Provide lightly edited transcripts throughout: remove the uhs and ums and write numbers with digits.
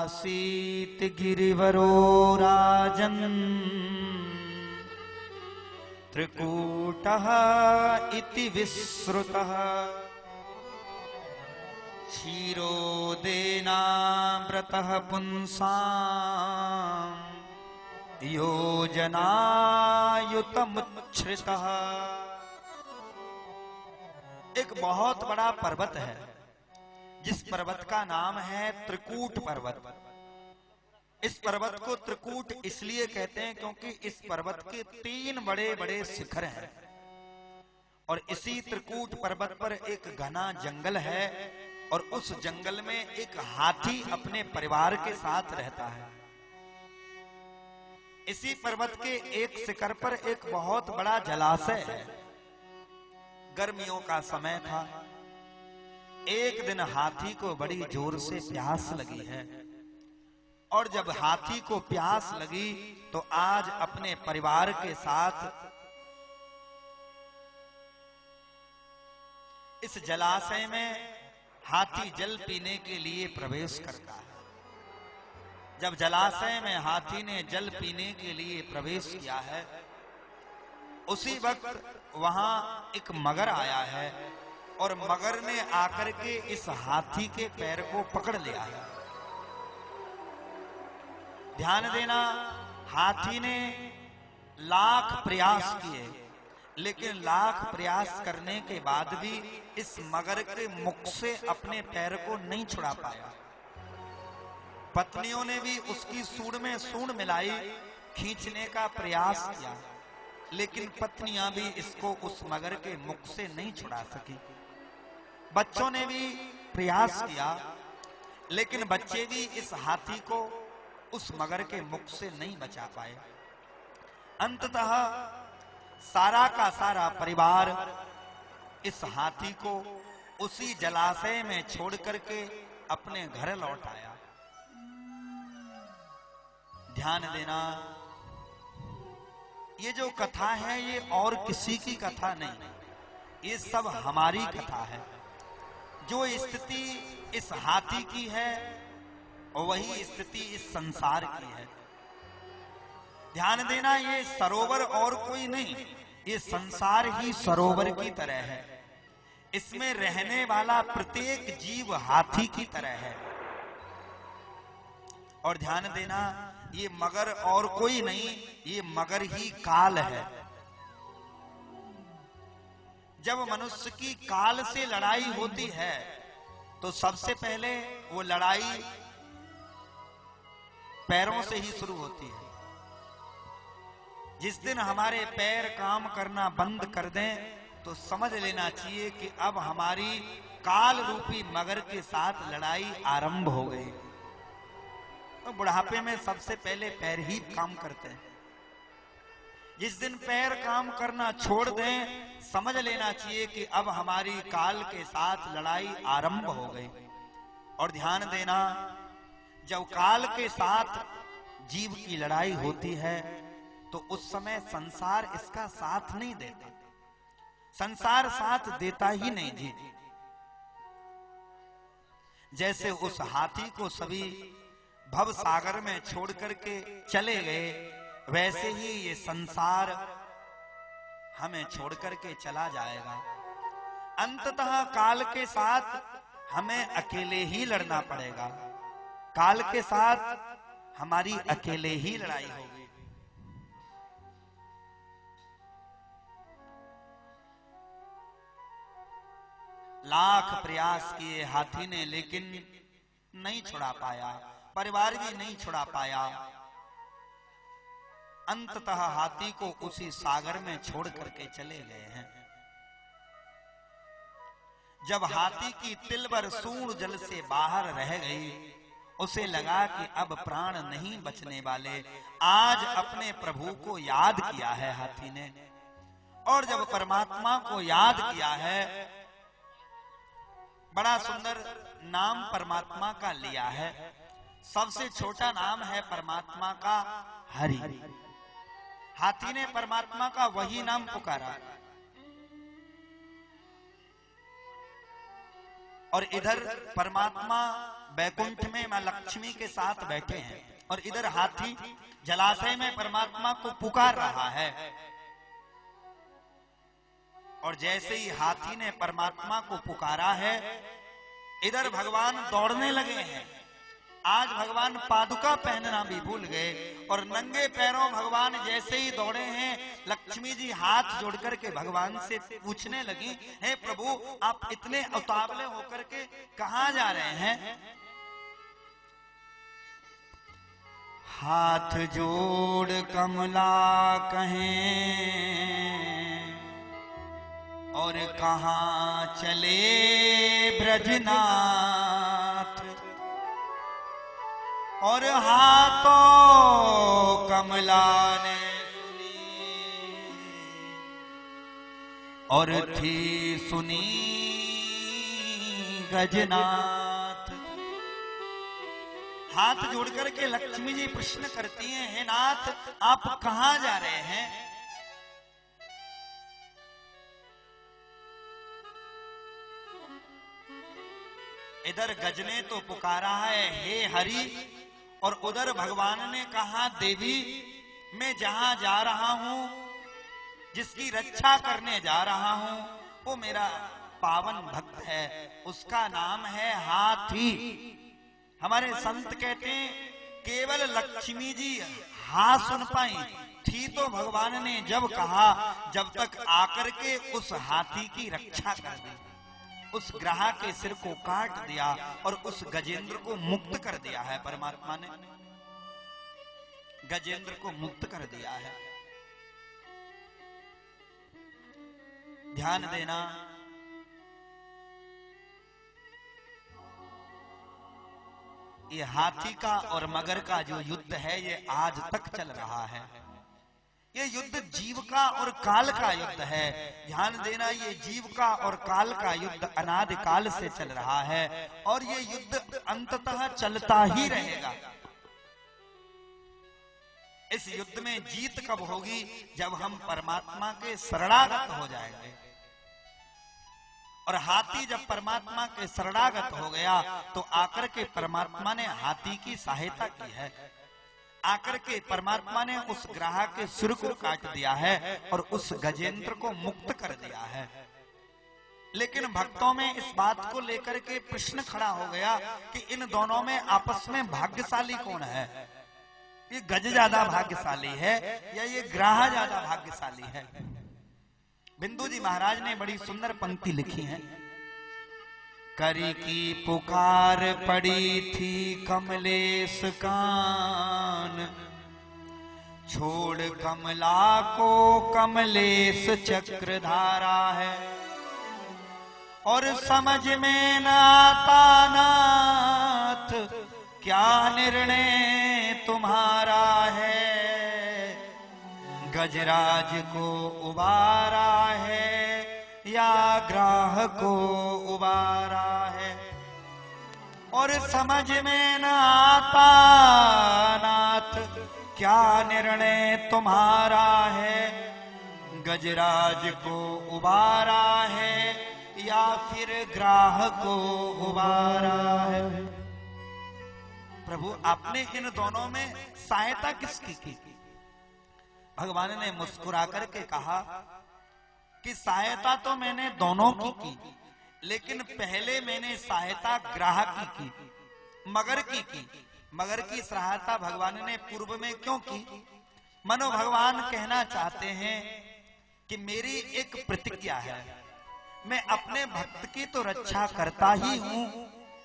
आसीत गिरिवरो राजन् त्रिकूटः इति विश्रुतः क्षीरोदेनामृतः पुंसाम् योजनायुतमुच्छ्रितः। एक बहुत बड़ा पर्वत है जिस पर्वत का नाम है त्रिकूट पर्वत। इस पर्वत को त्रिकूट इसलिए कहते हैं क्योंकि इस पर्वत के 3 बड़े बड़े शिखर हैं और इसी त्रिकूट पर्वत पर एक घना जंगल है और उस जंगल में एक हाथी अपने परिवार के साथ रहता है। इसी पर्वत के एक शिखर पर एक बहुत बड़ा जलाशय है। गर्मियों का समय था। एक दिन हाथी को बड़ी जोर से प्यास लगी है और जब हाथी को प्यास लगी तो आज अपने परिवार के साथ इस जलाशय में हाथी जल पीने के लिए प्रवेश करता है। जब जलाशय में हाथी ने जल पीने के लिए प्रवेश किया है उसी वक्त वहां एक मगर आया है और मगर ने आकर के इस हाथी के पैर को पकड़ लिया है। ध्यान देना, हाथी ने लाख प्रयास किए लेकिन लाख प्रयास करने के बाद भी इस मगर के मुख से अपने पैर को नहीं छुड़ा पाया। पत्नियों ने भी उसकी सूंड में सूंड मिलाई, खींचने का प्रयास किया लेकिन पत्नियां भी इसको उस मगर के मुख से नहीं छुड़ा सकी। बच्चों ने भी प्रयास किया लेकिन बच्चे भी इस हाथी को उस मगर के मुख से नहीं बचा पाए। अंततः सारा का सारा परिवार इस हाथी को उसी जलाशय में छोड़ करके अपने घर लौट आया। ध्यान देना, ये जो कथा है ये और किसी की कथा नहीं, ये सब हमारी कथा है। जो स्थिति इस हाथी की है वही स्थिति इस संसार की है। ध्यान देना, ये सरोवर और कोई नहीं, ये संसार ही सरोवर की तरह है। इसमें रहने वाला प्रत्येक जीव हाथी की तरह है। और ध्यान देना, ये मगर और कोई नहीं, ये मगर ही काल है। जब मनुष्य की काल से लड़ाई होती है तो सबसे पहले वो लड़ाई पैरों से ही शुरू होती है। जिस दिन हमारे पैर काम करना बंद कर दें तो समझ लेना चाहिए कि अब हमारी काल रूपी मगर के साथ लड़ाई आरंभ हो गई। तो बुढ़ापे में सबसे पहले पैर ही काम करते हैं। जिस दिन पैर काम करना छोड़ दें समझ लेना चाहिए कि अब हमारी काल के साथ लड़ाई आरंभ हो गई। और ध्यान देना, जब काल के साथ जीव की लड़ाई होती है तो उस समय संसार इसका साथ नहीं देता। संसार साथ देता ही नहीं जी। जैसे उस हाथी को सभी भव सागर में छोड़ करके चले गए, वैसे ही ये संसार हमें छोड़ करके चला जाएगा। अंततः काल के साथ हमें अकेले ही लड़ना पड़ेगा। काल के साथ हमारी अकेले ही लड़ाई होगी। लाख प्रयास किए हाथी ने लेकिन नहीं छुड़ा पाया, परिवार भी नहीं छुड़ा पाया। अंततः हाथी को उसी सागर में छोड़ करके चले गए हैं। जब हाथी की तिलभर सूंड जल से बाहर रह गई, उसे लगा कि अब प्राण नहीं बचने वाले। आज अपने प्रभु को याद किया है हाथी ने, और जब परमात्मा को याद किया है, बड़ा सुंदर नाम परमात्मा का लिया है। सबसे छोटा नाम है परमात्मा का हरि। हाथी ने परमात्मा का वही नाम पुकारा और इधर परमात्मा बैकुंठ में मां लक्ष्मी के साथ बैठे हैं और इधर हाथी जलाशय में परमात्मा को पुकार रहा है। और जैसे ही हाथी ने परमात्मा को पुकारा है, इधर भगवान दौड़ने लगे हैं। आज भगवान पादुका पहनना भी भूल गए और नंगे पैरों भगवान जैसे ही दौड़े हैं, लक्ष्मी जी हाथ जोड़ करके भगवान से पूछने लगी, हे प्रभु आप इतने उतावले होकर के कहां जा रहे हैं? हाथ जोड़ कमला कहें और कहां चले ब्रजनाथ, और हाथों कमला ने सुनी और थी सुनी गजनाथ। हाथ जोड़ करके लक्ष्मी जी प्रश्न करती हैं, हे नाथ आप कहां जा रहे हैं? इधर गज ने तो पुकारा है हे हरि, और उधर भगवान ने कहा देवी मैं जहां जा रहा हूं, जिसकी रक्षा करने जा रहा हूं, वो मेरा पावन भक्त है, उसका नाम है हाथी। हमारे संत कहते हैं केवल लक्ष्मी जी हाँ सुन पाई थी तो भगवान ने जब कहा, जब तक आकर के उस हाथी की रक्षा कर दी, उस ग्रह के सिर को काट दिया और उस गजेंद्र को मुक्त कर दिया है। परमात्मा ने गजेंद्र को मुक्त कर दिया है। ध्यान देना, ये हाथी का और मगर का जो युद्ध है ये आज तक चल रहा है। ये युद्ध जीव का और काल का युद्ध है। ध्यान देना, ये जीव का और काल का युद्ध अनादि काल से चल रहा है और ये युद्ध अंततः चलता ही रहेगा। इस युद्ध में जीत कब होगी? जब हम परमात्मा के शरणागत हो जाएंगे। और हाथी जब परमात्मा के शरणागत हो गया तो आकर के परमात्मा ने हाथी की सहायता की है। आकर के परमात्मा ने उस ग्रह के सिर को काट दिया है और उस गजेंद्र को मुक्त कर दिया है। लेकिन भक्तों में इस बात को लेकर के प्रश्न खड़ा हो गया कि इन दोनों में आपस में भाग्यशाली कौन है? ये गज ज्यादा भाग्यशाली है या ये ग्रह ज्यादा भाग्यशाली है? बिंदु जी महाराज ने बड़ी सुंदर पंक्ति लिखी है। करी की पुकार पड़ी थी कमलेश कान, छोड़ कमला को कमलेश चक्रधारा है, और समझ में न आता नाथ क्या निर्णय तुम्हारा है, गजराज को उबारा है या ग्राह को उबारा है, और समझ में न आता नाथ क्या निर्णय तुम्हारा है, गजराज को उबारा है या फिर ग्राह को उबारा है। प्रभु आपने इन दोनों में सहायता किसकी की? भगवान ने मुस्कुरा करके कहा कि सहायता तो मैंने दोनों की, लेकिन पहले मैंने सहायता ग्राह की, मगर की। मगर की सहायता भगवान ने पूर्व में क्यों की? मनो भगवान कहना चाहते हैं कि मेरी एक प्रतिज्ञा है, मैं अपने भक्त की तो रक्षा करता ही हूं,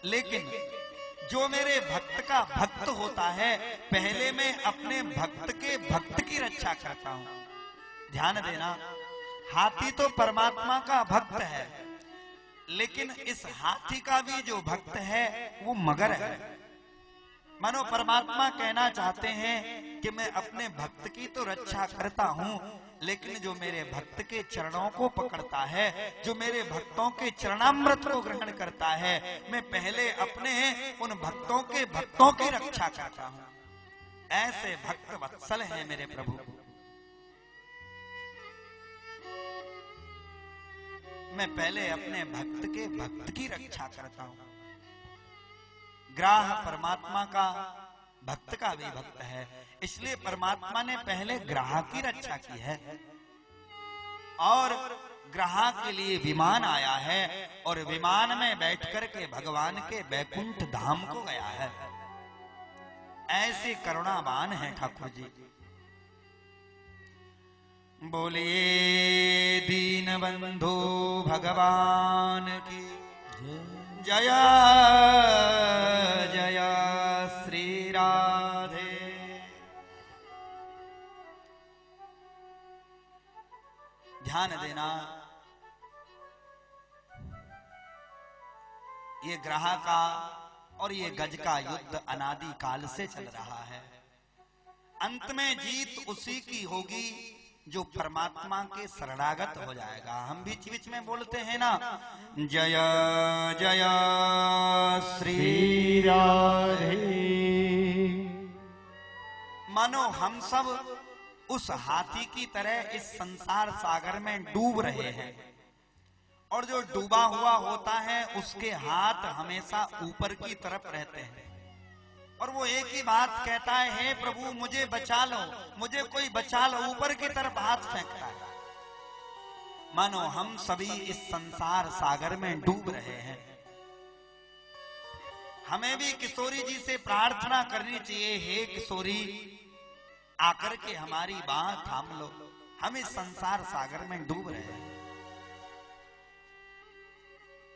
लेकिन जो मेरे भक्त का भक्त होता है पहले मैं अपने भक्त के भक्त की रक्षा करता हूं। ध्यान देना, हाथी तो परमात्मा का भक्त है, लेकिन इस हाथी का भी जो भक्त है वो मगर है। मानो परमात्मा कहना चाहते हैं कि मैं अपने भक्त की तो रक्षा करता हूं, लेकिन जो मेरे भक्त के चरणों को पकड़ता है, जो मेरे भक्तों के चरणामृत को ग्रहण करता है, मैं पहले अपने उन भक्तों के भक्तों की रक्षा करता हूं। ऐसे भक्त वत्सल हैं मेरे प्रभु। मैं पहले अपने भक्त के भक्त की रक्षा करता हूं। ग्राह परमात्मा का, भक्त का भी भक्त है, इसलिए परमात्मा ने पहले ग्राह की रक्षा की है और ग्राह के लिए विमान आया है और विमान में बैठकर के भगवान के बैकुंठ धाम को गया है। ऐसे करुणावान है ठाकुर जी। बोलिए दीन बंधु भगवान की जय जय श्री राधे। ध्यान देना, ये ग्रह का और ये गज का युद्ध अनादि काल से चल रहा है। अंत में जीत उसी की होगी जो परमात्मा के शरणागत हो जाएगा। हम बीच बीच में बोलते हैं ना, जय जय श्री राधे। मानो हम सब उस हाथी की तरह इस संसार सागर में डूब रहे हैं और जो डूबा हुआ होता है उसके हाथ हमेशा ऊपर की तरफ रहते हैं और वो एक ही बात कहता है, हे प्रभु मुझे बचा लो, मुझे कोई बचा लो, ऊपर की तरफ हाथ फेंकता है। मानो हम सभी इस संसार सागर में डूब रहे हैं। हमें भी किशोरी जी से प्रार्थना करनी चाहिए, हे किशोरी आकर के हमारी बात थाम लो, हम इस संसार सागर में डूब रहे हैं।